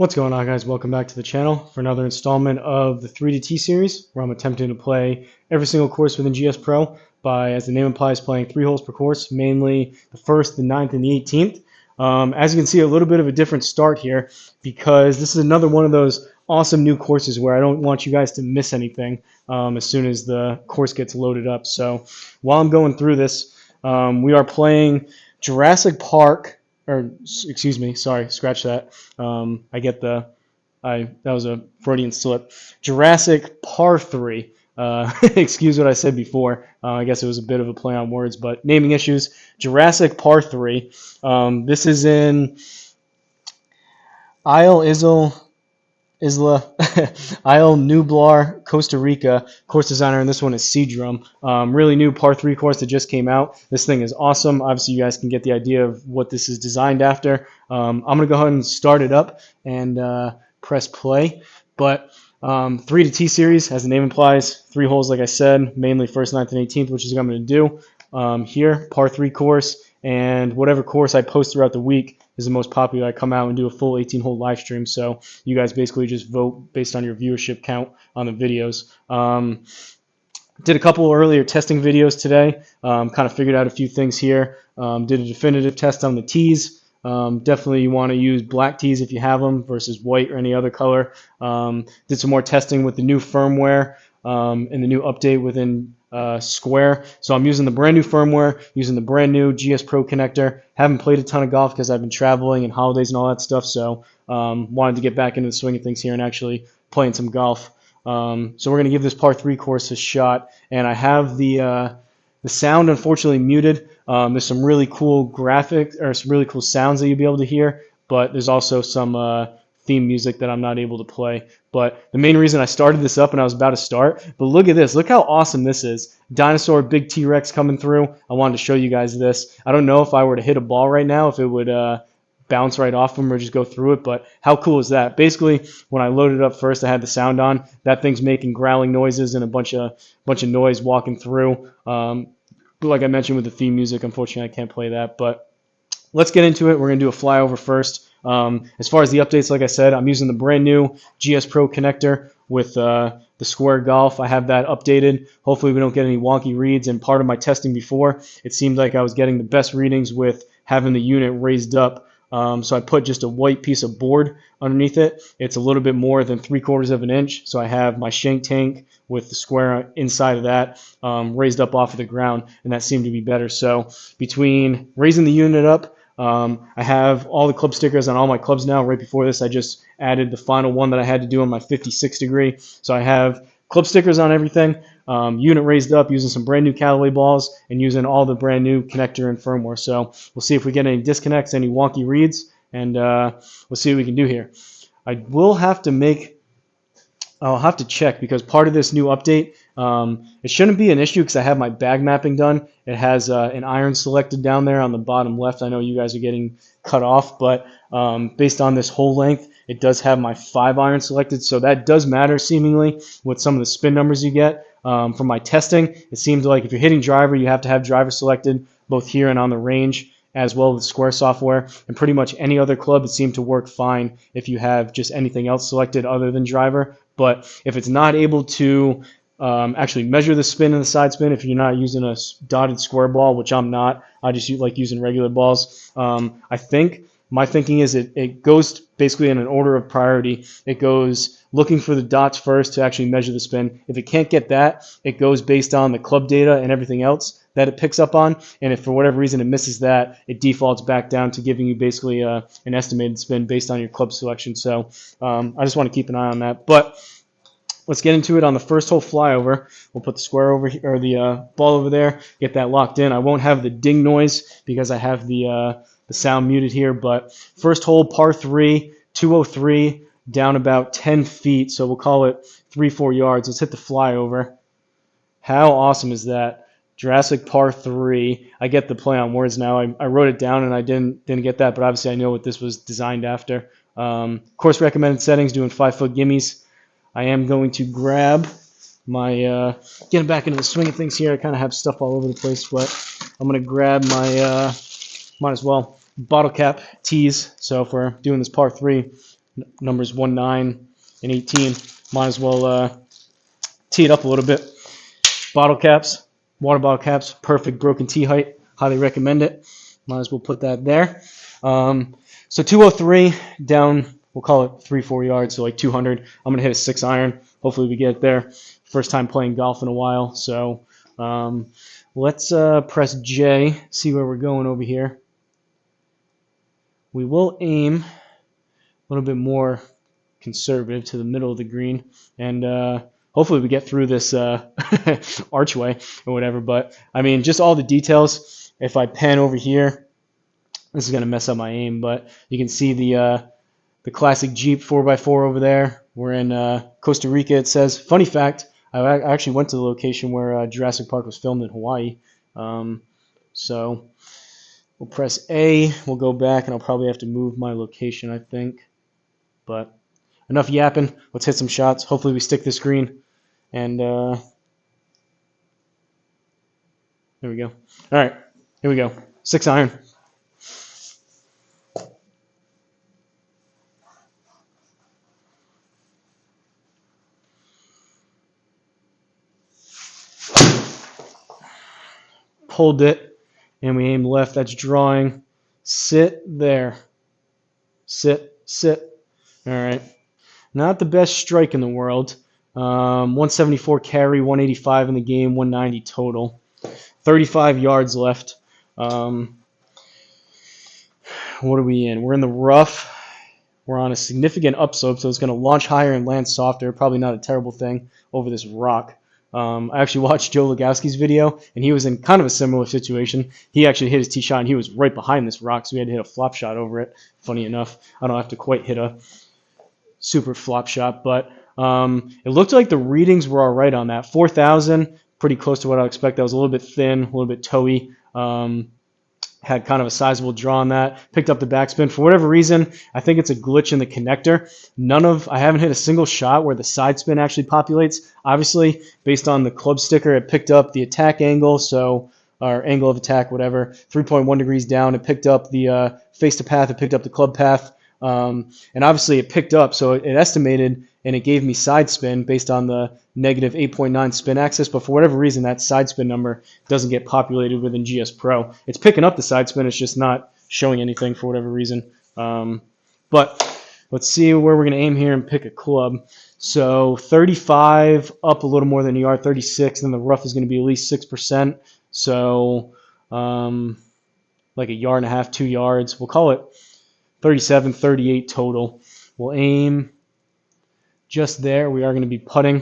What's going on, guys? Welcome back to the channel for another installment of the 3 to T series, where I'm attempting to play every single course within GSPro by, as the name implies, playing 3 holes per course, mainly the 1st, the 9th, and the 18th. As you can see, a little bit of a different start here because this is another one of those awesome new courses where I don't want you guys to miss anything as soon as the course gets loaded up. So while I'm going through this, we are playing Jurassic Park. Or excuse me, sorry, scratch that. That was a Freudian slip. Jurassic Par3. Excuse what I said before. I guess it was a bit of a play on words, but naming issues. Jurassic Par3. This is in Isla Nublar, Costa Rica. Course designer, and this one is Seadrum. Really new par 3 course that just came out. This thing is awesome. Obviously, you guys can get the idea of what this is designed after. I'm going to go ahead and start it up and press play. But 3 to T series, as the name implies, 3 holes, like I said, mainly 1st, 9th, and 18th, which is what I'm going to do. Here, par 3 course, and whatever course I post throughout the week is the most popular. I come out and do a full 18-hole live stream, so you guys basically just vote based on your viewership count on the videos. Did a couple earlier testing videos today, kind of figured out a few things here. Did a definitive test on the tees. Definitely you want to use black tees if you have them versus white or any other color. Did some more testing with the new firmware and the new update within Square. So I'm using the brand new firmware, using the brand new GSPro connector. Haven't played a ton of golf because I've been traveling and holidays and all that stuff, so wanted to get back into the swing of things here and actually playing some golf. So we're going to give this par 3 course a shot, and I have the sound unfortunately muted. There's some really cool graphics or some really cool sounds that you'll be able to hear, but there's also some theme music that I'm not able to play. But the main reason I started this up and I was about to start, but look at this. Look how awesome this is. Dinosaur, big T-Rex coming through. I wanted to show you guys this. I don't know if I were to hit a ball right now, if it would bounce right off them or just go through it, but how cool is that? Basically, when I loaded it up first, I had the sound on. That thing's making growling noises and a bunch of noise walking through. But like I mentioned with the theme music, unfortunately I can't play that. But let's get into it. We're going to do a flyover first. As far as the updates, like I said, I'm using the brand new GSPro connector with the Square Golf. I have that updated. Hopefully we don't get any wonky reads. And part of my testing before, it seemed like I was getting the best readings with having the unit raised up. So I put just a white piece of board underneath it. It's a little bit more than 3/4 of an inch. So I have my shank tank with the square inside of that raised up off of the ground, and that seemed to be better. So between raising the unit up, I have all the club stickers on all my clubs now. Right before this, I just added the final one that I had to do on my 56 degree. So I have club stickers on everything, unit raised up using some brand new Callaway balls and using all the brand new connector and firmware. So we'll see if we get any disconnects, any wonky reads, and we'll see what we can do here. I'll have to check because part of this new update, it shouldn't be an issue because I have my bag mapping done. It has an iron selected down there on the bottom left. I know you guys are getting cut off, but based on this hole length, it does have my 5 iron selected, so that does matter seemingly with some of the spin numbers you get. From my testing, it seems like if you're hitting driver, you have to have driver selected both here and on the range, as well with Square software, and pretty much any other club, it seemed to work fine if you have just anything else selected other than driver. But if it's not able to actually measure the spin and the side spin, if you're not using a dotted square ball, which I'm not, I just like using regular balls. I think my thinking is it goes basically in an order of priority. It goes looking for the dots first to actually measure the spin. If it can't get that, it goes based on the club data and everything else that it picks up on. And if for whatever reason it misses that, it defaults back down to giving you basically an estimated spin based on your club selection. So I just want to keep an eye on that. But let's get into it on the first hole flyover. We'll put the square over here, or the ball over there, get that locked in. I won't have the ding noise because I have the sound muted here. But first hole, par 3, 203, down about 10 feet. So we'll call it 3-4 yards. Let's hit the flyover. How awesome is that? Jurassic Par 3. I get the play on words now. I wrote it down and I didn't get that, but obviously I know what this was designed after. Course recommended settings, doing 5-foot gimmies. I am going to grab my, getting back into the swing of things here. I kind of have stuff all over the place, but I'm going to grab my, might as well, bottle cap tees. So if we're doing this par 3, numbers 1, 9, and 18. Might as well tee it up a little bit. Bottle caps, water bottle caps, perfect broken tee height. Highly recommend it. Might as well put that there. So 203 down, we'll call it 3-4 yards, so like 200. I'm going to hit a 6 iron. Hopefully we get there. First time playing golf in a while. So let's press J, see where we're going over here. We will aim a little bit more conservative to the middle of the green, and hopefully we get through this archway or whatever. But I mean, just all the details. If I pan over here, this is going to mess up my aim, but you can see the classic Jeep 4x4 over there. We're in Costa Rica, it says. Funny fact, I actually went to the location where Jurassic Park was filmed in Hawaii. So we'll press A, we'll go back, and I'll probably have to move my location, I think. But enough yapping. Let's hit some shots. Hopefully we stick this green. And there we go. All right, here we go. 6 iron. Pulled it, and we aim left. That's drawing. Sit there. Sit, sit. All right. Not the best strike in the world. 174 carry, 185 in the game, 190 total. 35 yards left. What are we in? We're in the rough. We're on a significant upslope, so it's going to launch higher and land softer. Probably not a terrible thing over this rock. I actually watched Joe Legowski's video, and he was in kind of a similar situation. He actually hit his tee shot, and he was right behind this rock, so we had to hit a flop shot over it. Funny enough, I don't have to quite hit a super flop shot, but it looked like the readings were all right on that. 4,000, pretty close to what I expect. That was a little bit thin, a little bit toey. Had kind of a sizable draw on that. Picked up the backspin. For whatever reason, I think it's a glitch in the connector. I haven't hit a single shot where the side spin actually populates. Obviously, based on the club sticker, it picked up the attack angle, or angle of attack, whatever, 3.1 degrees down. It picked up the face to path. It picked up the club path. And obviously it picked up, so it estimated, and it gave me side spin based on the negative 8.9 spin axis, but for whatever reason that side spin number doesn't get populated within GSPro. It's picking up the side spin, it's just not showing anything for whatever reason. But let's see where we're going to aim here and pick a club. So 35 up a little more than a yard, 36, and then the rough is going to be at least 6%. So like a yard and a half, 2 yards. We'll call it 37, 38 total. We'll aim just there. We are going to be putting.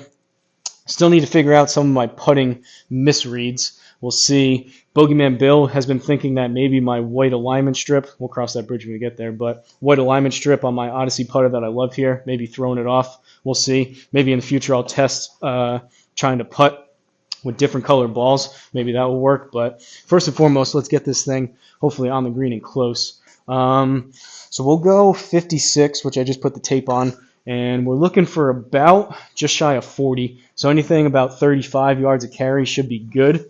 Still need to figure out some of my putting misreads. We'll see. Bogeyman Bill has been thinking that maybe my white alignment strip, we'll cross that bridge when we get there, but white alignment strip on my Odyssey putter that I love here, maybe throwing it off. We'll see. Maybe in the future I'll test trying to putt with different colored balls. Maybe that will work. But first and foremost, let's get this thing hopefully on the green and close. So we'll go 56, which I just put the tape on. And we're looking for about just shy of 40. So anything about 35 yards of carry should be good.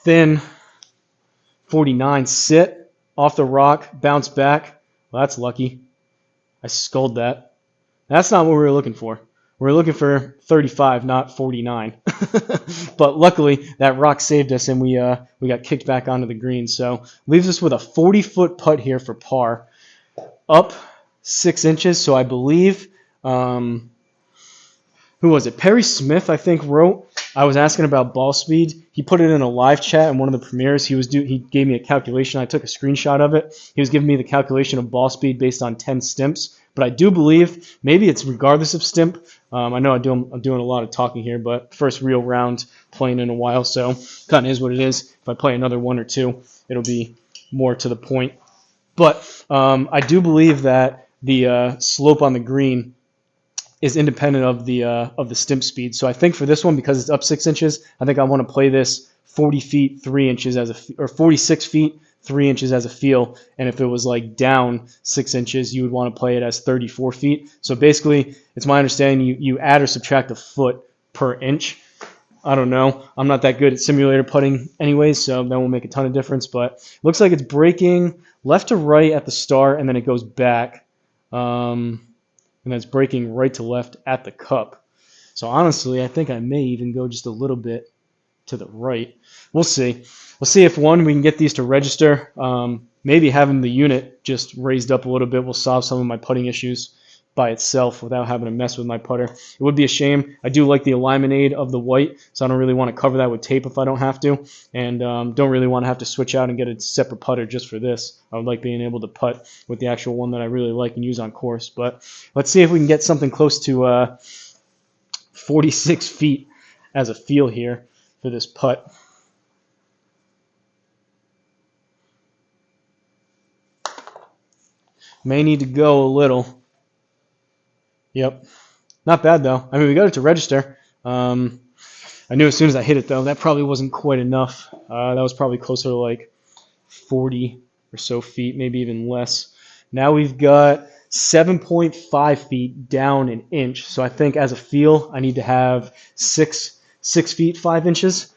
Thin, 49, sit, off the rock, bounce back. Well, that's lucky. I sculled that. That's not what we were looking for. We were looking for 35, not 49. But luckily, that rock saved us, and we got kicked back onto the green. So leaves us with a 40-foot putt here for par. Up 6 inches, so I believe, who was it? Perry Smith, I think, wrote. I was asking about ball speed. He put it in a live chat in one of the premieres. He gave me a calculation. I took a screenshot of it. He was giving me the calculation of ball speed based on 10 stimps. But I do believe maybe it's regardless of stimp. I know I'm doing a lot of talking here, but first real round playing in a while, so kind of is what it is. If I play another one or two, it'll be more to the point. But I do believe that the slope on the green is independent of the stimp speed. So I think for this one, because it's up 6 inches, I think I want to play this 40 feet 3 inches or 46 feet 3 inches as a feel. And if it was like down 6 inches, you would want to play it as 34 feet. So basically, it's my understanding you add or subtract a foot per inch. I don't know. I'm not that good at simulator putting anyways, so that won't make a ton of difference. But it looks like it's breaking left to right at the start, and then it goes back. And that's breaking right to left at the cup. So honestly, I think I may even go just a little bit to the right. We'll see. We'll see if we can get these to register. Maybe having the unit just raised up a little bit will solve some of my putting issues by itself without having to mess with my putter. It would be a shame. I do like the alignment aid of the white, so I don't really want to cover that with tape if I don't have to, and don't really want to have to switch out and get a separate putter just for this. I would like being able to putt with the actual one that I really like and use on course. But let's see if we can get something close to 46 feet as a feel here for this putt. May need to go a little. Yep. Not bad, though. I mean, we got it to register. I knew as soon as I hit it, though, that probably wasn't quite enough. That was probably closer to like 40 or so feet, maybe even less. Now we've got 7.5 feet down an inch. So I think as a feel, I need to have 6 feet 5 inches.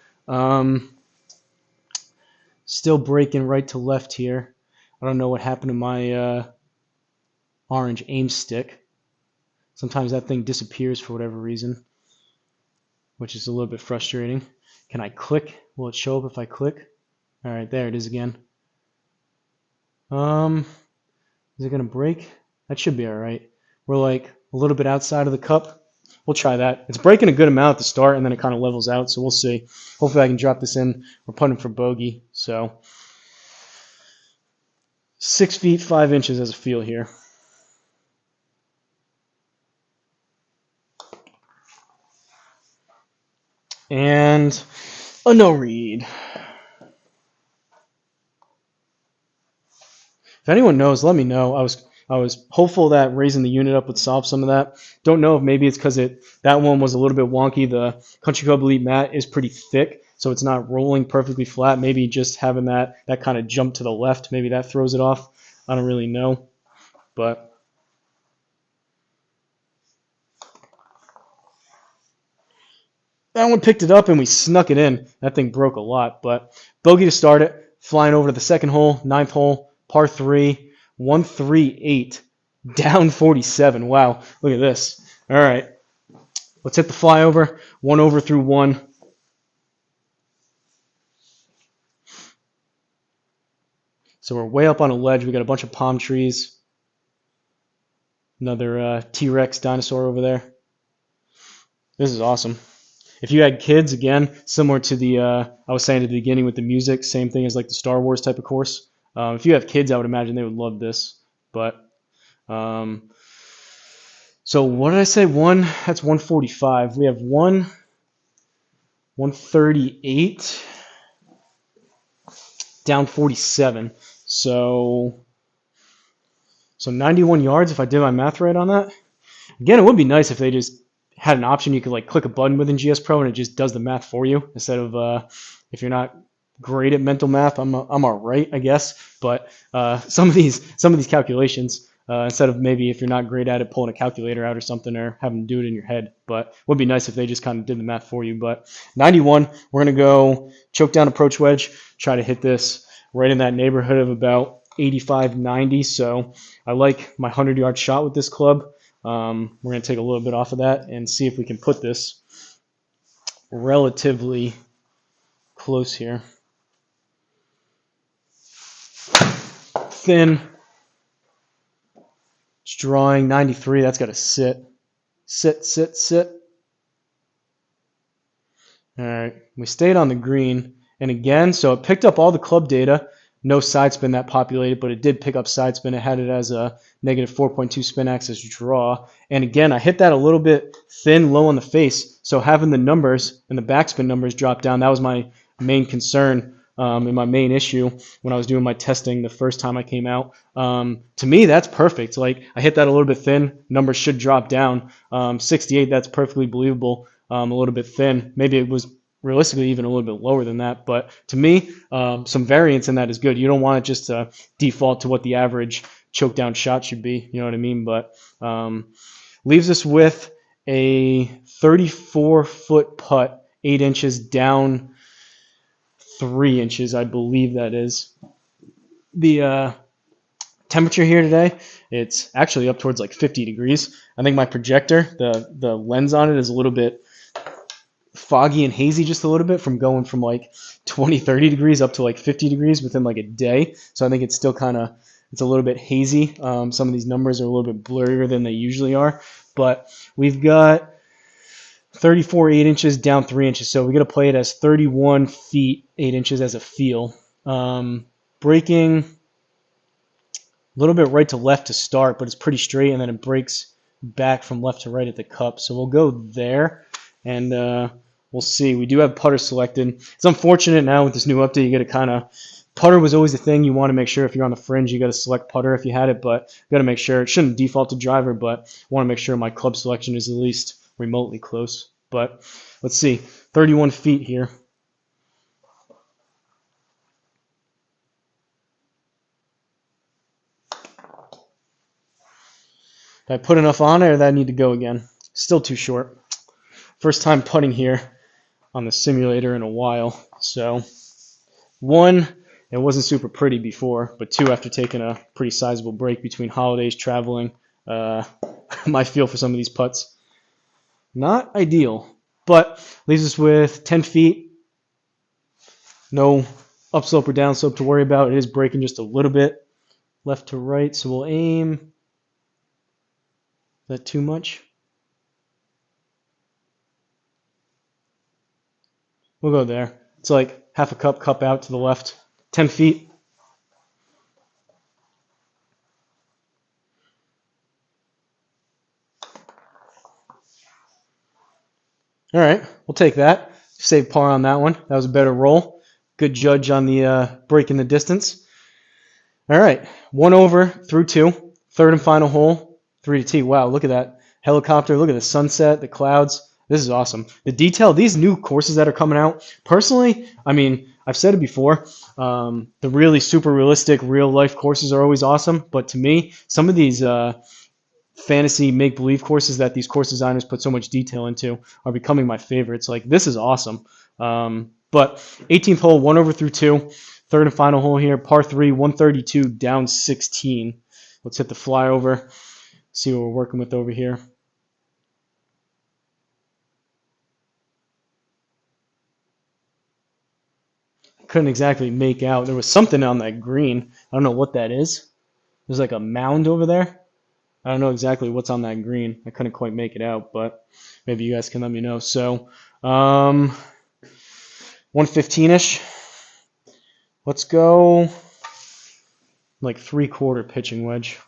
Still breaking right to left here. I don't know what happened to my orange aim stick. Sometimes that thing disappears for whatever reason, which is a little bit frustrating. Can I click? Will it show up if I click? All right, there it is again. Is it gonna break? That should be all right. We're like a little bit outside of the cup. We'll try that. It's breaking a good amount at the start, and then it kind of levels out, so we'll see. Hopefully I can drop this in. We're putting for bogey, so 6 feet 5 inches as a feel here. And a no read. If anyone knows, let me know. I was hopeful that raising the unit up would solve some of that. Don't know if maybe it's because that one was a little bit wonky. The Country Club Elite mat is pretty thick, so it's not rolling perfectly flat. Maybe just having that kind of jump to the left, maybe that throws it off. I don't really know, but that one picked it up and we snuck it in. That thing broke a lot, but bogey to start it. Flying over to the second hole, ninth hole, par 3, 138, down 47. Wow, look at this. All right, let's hit the flyover. 1 over through 1. So we're way up on a ledge. We got a bunch of palm trees. Another T-Rex dinosaur over there. This is awesome. If you had kids, again, similar to the I was saying at the beginning with the music, same thing as like the Star Wars type of course. If you have kids, I would imagine they would love this. But so what did I say? That's 145. We have 138, down 47. So 91 yards if I did my math right on that. Again, it would be nice if they just had an option you could like click a button within GSPro and it just does the math for you instead of if you're not great at mental math, I'm all right, I guess. But some of these calculations instead of maybe if you're not great at it, pulling a calculator out or something or having to do it in your head. But it would be nice if they just kind of did the math for you. But 91, we're gonna go choke down approach wedge, try to hit this right in that neighborhood of about 85, 90. So I like my 100-yard shot with this club. We're going to take a little bit off of that and see if we can put this relatively close here. Thin. It's drawing 93. That's got to sit. Sit, sit, sit. All right. We stayed on the green. And again, so it picked up all the club data. No side spin that populated, but it did pick up side spin. It had it as a negative 4.2 spin axis draw. And again, I hit that a little bit thin, low on the face. So having the numbers and the backspin numbers drop down, that was my main concern and my main issue when I was doing my testing the first time I came out. To me, that's perfect. Like I hit that a little bit thin. Numbers should drop down. 68, that's perfectly believable. A little bit thin. Maybe it was realistically even a little bit lower than that. But to me, some variance in that is good. You don't want it just to default to what the average choke down shot should be. You know what I mean? But leaves us with a 34-foot putt 8 inches down 3 inches, I believe that is. The temperature here today, it's actually up towards like 50 degrees. I think my projector, the lens on it is a little bit foggy and hazy just a little bit from going from like 20-30 degrees up to like 50 degrees within like a day. So I think it's still kind of, it's a little bit hazy. Some of these numbers are a little bit blurrier than they usually are, but we've got 34 8 inches down 3 inches. So we're going to play it as 31 feet 8 inches as a feel. Breaking a little bit right to left to start, but it's pretty straight, and then it breaks back from left to right at the cup. So we'll go there, and we'll see. We do have putter selected. It's unfortunate now with this new update, you got to kind of, putter was always the thing. You want to make sure if you're on the fringe, you got to select putter if you had it, but you got to make sure, it shouldn't default to driver, but I want to make sure my club selection is at least remotely close. But let's see, 31 feet here. Did I put enough on it, or did I need to go again? Still too short. First time putting here on the simulator in a while. So, 1, it wasn't super pretty before, but 2, after taking a pretty sizable break between holidays, traveling, my feel for some of these putts, not ideal. But leaves us with 10 feet. No upslope or downslope to worry about. It is breaking just a little bit left to right, so we'll aim. Is that too much? We'll go there. It's like half a cup, cup out to the left. 10 feet. All right, we'll take that. Save par on that one. That was a better roll. Good judge on the break in the distance. All right, 1 over through 2. Third and final hole, 3 to tee. Wow, look at that helicopter. Look at the sunset, the clouds. This is awesome. The detail, these new courses that are coming out, personally, I mean, I've said it before, the really super realistic real life courses are always awesome. But to me, some of these fantasy make-believe courses that these course designers put so much detail into are becoming my favorites. Like, this is awesome. But 18th hole, 1 over through 2. Third and final hole here, par 3, 132 down 16. Let's hit the flyover, see what we're working with over here. Couldn't exactly make out. There was something on that green. I don't know what that is. There's like a mound over there. I don't know exactly what's on that green. I couldn't quite make it out, but maybe you guys can let me know. So, 115-ish. Let's go like 3/4 pitching wedge.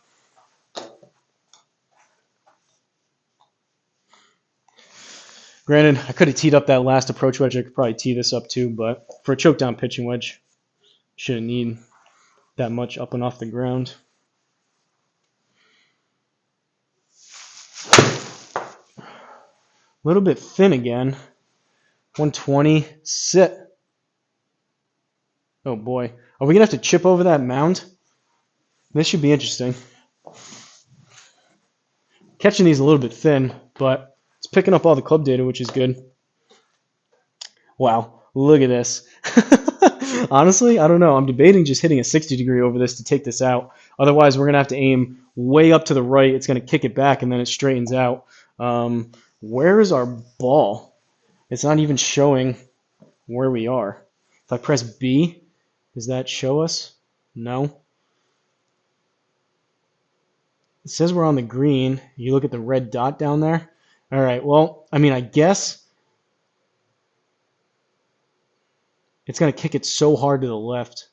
Granted, I could have teed up that last approach wedge. I could probably tee this up too, but for a choke down pitching wedge, shouldn't need that much up and off the ground. A little bit thin again. 120, sit. Oh boy. Are we going to have to chip over that mound? This should be interesting. Catching these a little bit thin, but it's picking up all the club data, which is good. Wow, look at this. Honestly, I don't know. I'm debating just hitting a 60 degree over this to take this out. Otherwise, we're going to have to aim way up to the right. It's going to kick it back, and then it straightens out. Where is our ball? It's not even showing where we are. If I press B, does that show us? No. It says we're on the green. You look at the red dot down there. All right, well, I mean, I guess it's going to kick it so hard to the left.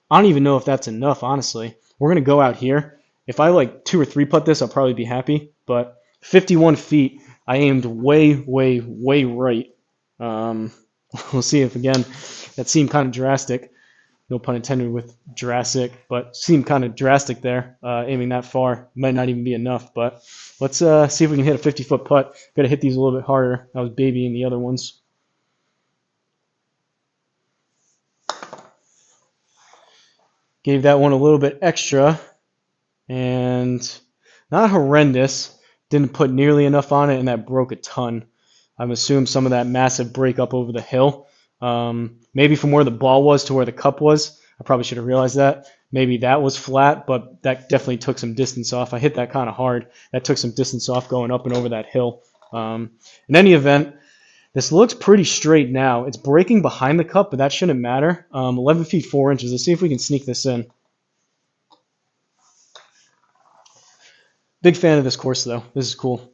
I don't even know if that's enough, honestly. We're going to go out here. If I like 2 or 3 putt this, I'll probably be happy. But 51 feet, I aimed way, way, way right. We'll see if, again, that seemed kind of drastic. No pun intended with Jurassic, but seemed kind of drastic there, aiming that far. Might not even be enough, but let's see if we can hit a 50-foot putt. Got to hit these a little bit harder. I was babying the other ones. Gave that one a little bit extra, and not horrendous. Didn't put nearly enough on it, and that broke a ton. I'm assuming some of that massive break up over the hill. Maybe from where the ball was to where the cup was. I probably should have realized that. Maybe that was flat, but that definitely took some distance off. I hit that kind of hard. That took some distance off going up and over that hill. In any event, this looks pretty straight now. It's breaking behind the cup, but that shouldn't matter. 11 feet 4 inches. Let's see if we can sneak this in. Big fan of this course, though. This is cool.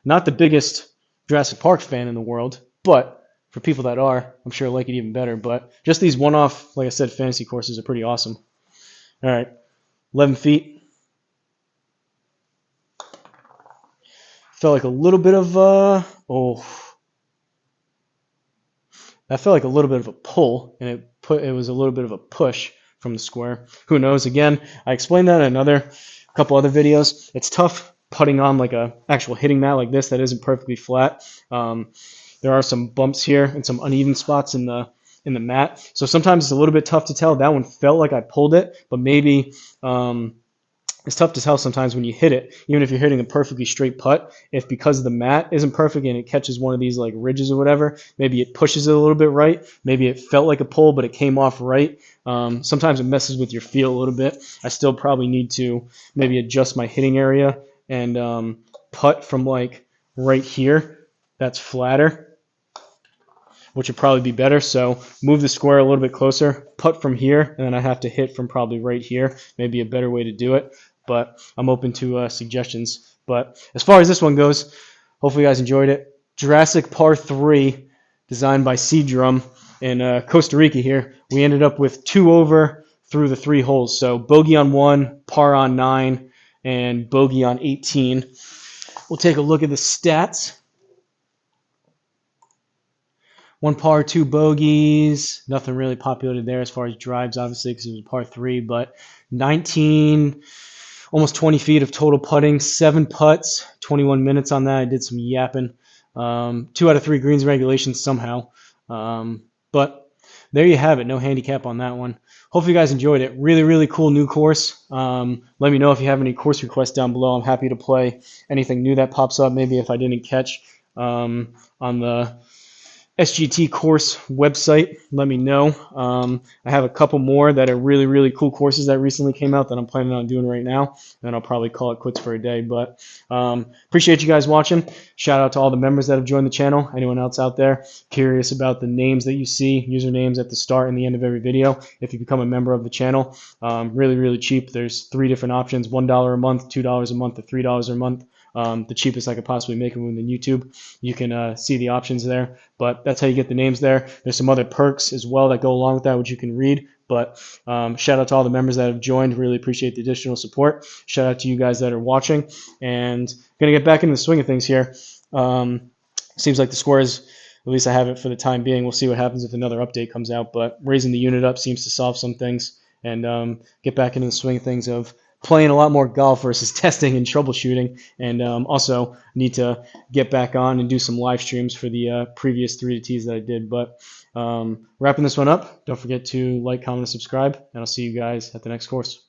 Not the biggest Jurassic Park fan in the world, but for people that are, I'm sure like it even better. But just these one-off, like I said, fantasy courses are pretty awesome. All right, 11 feet. Felt like a little bit of, that felt like a little bit of a pull, and it was a little bit of a push from the square. Who knows? Again, I explained that in a couple other videos. It's tough putting on like a actual hitting mat like this that isn't perfectly flat. There are some bumps here and some uneven spots in the mat, so sometimes it's a little bit tough to tell. That one felt like I pulled it, but maybe it's tough to tell sometimes when you hit it, even if you're hitting a perfectly straight putt. If because the mat isn't perfect and it catches one of these like ridges or whatever, maybe it pushes it a little bit right. Maybe it felt like a pull, but it came off right. Sometimes it messes with your feel a little bit. I still probably need to maybe adjust my hitting area and putt from like right here. That's flatter, which would probably be better. So move the square a little bit closer, putt from here, and then I have to hit from probably right here. Maybe a better way to do it, but I'm open to suggestions. But as far as this one goes, hopefully you guys enjoyed it. Jurassic Par3, designed by Seadrum in Costa Rica here. We ended up with 2 over through the 3 holes. So bogey on 1, par on 9, and bogey on 18. We'll take a look at the stats. 1 par, 2 bogeys. Nothing really populated there as far as drives, obviously, because it was a par 3. But 19, almost 20 feet of total putting. 7 putts, 21 minutes on that. I did some yapping. 2 out of 3 greens regulations somehow. But there you have it. No handicap on that one. Hopefully you guys enjoyed it. Really, really cool new course. Let me know if you have any course requests down below. I'm happy to play anything new that pops up. Maybe if I didn't catch on the SGT course website, let me know. I have a couple more that are really, really cool courses that recently came out that I'm planning on doing right now, and I'll probably call it quits for a day. But appreciate you guys watching. Shout out to all the members that have joined the channel. Anyone else out there curious about the names that you see, usernames at the start and the end of every video, if you become a member of the channel, really, really cheap. There's 3 different options: $1 a month, $2 a month, or $3 a month. The cheapest I could possibly make them within YouTube. You can see the options there, but that's how you get the names there. There's some other perks as well that go along with that, which you can read. But shout out to all the members that have joined. Really appreciate the additional support. Shout out to you guys that are watching. And gonna get back into the swing of things here. Seems like the scores, at least I have it for the time being. We'll see what happens if another update comes out. But raising the unit up seems to solve some things, and get back into the swing of things of playing a lot more golf versus testing and troubleshooting, and also need to get back on and do some live streams for the previous 3 Ts that I did. But wrapping this one up, don't forget to like, comment, and subscribe, and I'll see you guys at the next course.